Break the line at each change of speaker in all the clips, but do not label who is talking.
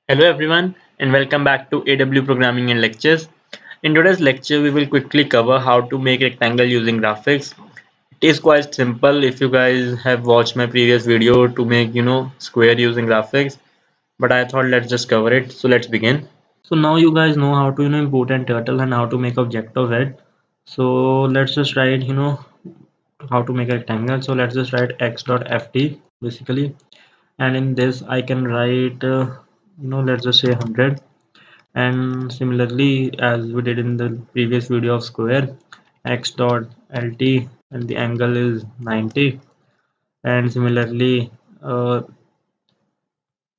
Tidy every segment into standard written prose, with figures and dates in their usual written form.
Hello everyone and welcome back to AW Programming and Lectures. In today's lecture we will quickly cover how to make rectangle using graphics. It is quite simple if you guys have watched my previous video to make square using graphics, but I thought let's just cover it. So let's begin. So now you guys know how to import and turtle and how to make object of it. So let's just write how to make a rectangle. So let's just write x.ft basically, and in this I can write let's just say 100. And similarly, as we did in the previous video of square, x dot lt, and the angle is 90. And similarly,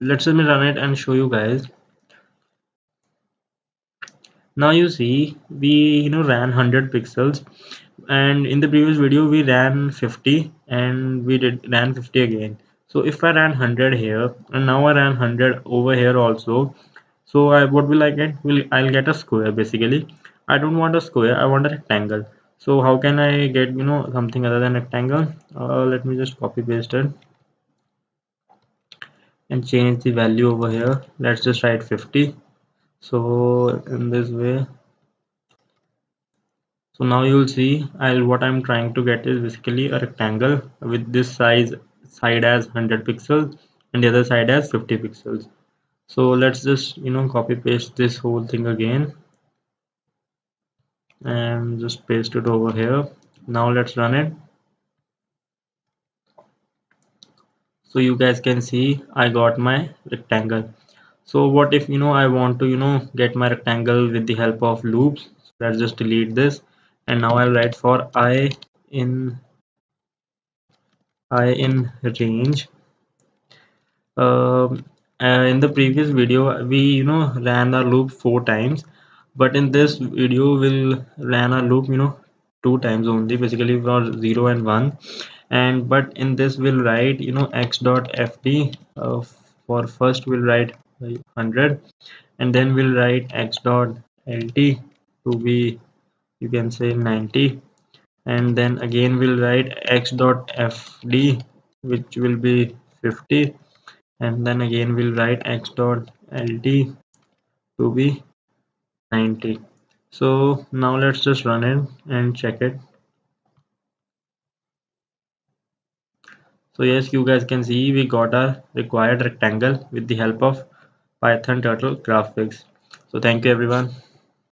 let's let me run it and show you guys. Now you see we ran 100 pixels, and in the previous video we ran 50 and we did ran 50 again. So if I ran 100 here and now I ran 100 over here also, so what will I get? I'll get a square basically. I don't want a square, I want a rectangle. So how can I get something other than rectangle? Let me just copy paste it and change the value over here. Let's just write 50. So in this way, so now you'll see what I'm trying to get is basically a rectangle with this side as 100 pixels and the other side as 50 pixels. So let's just copy paste this whole thing again and just paste it over here. Now let's run it. So you guys can see I got my rectangle. So what if I want to get my rectangle with the help of loops. Let's just delete this, and now I'll write for in I in range. In the previous video we ran our loop 4 times, but in this video we'll ran our loop 2 times only, basically for 0 and 1. And but in this we'll write x dot fd. For first we'll write 100, and then we'll write x dot lt to be, you can say, 90, and then again we'll write x dot fd, which will be 50, and then again we'll write x dot lt to be 90. So now let's just run it and check it. So yes, you guys can see we got our required rectangle with the help of Python Turtle graphics. So thank you everyone.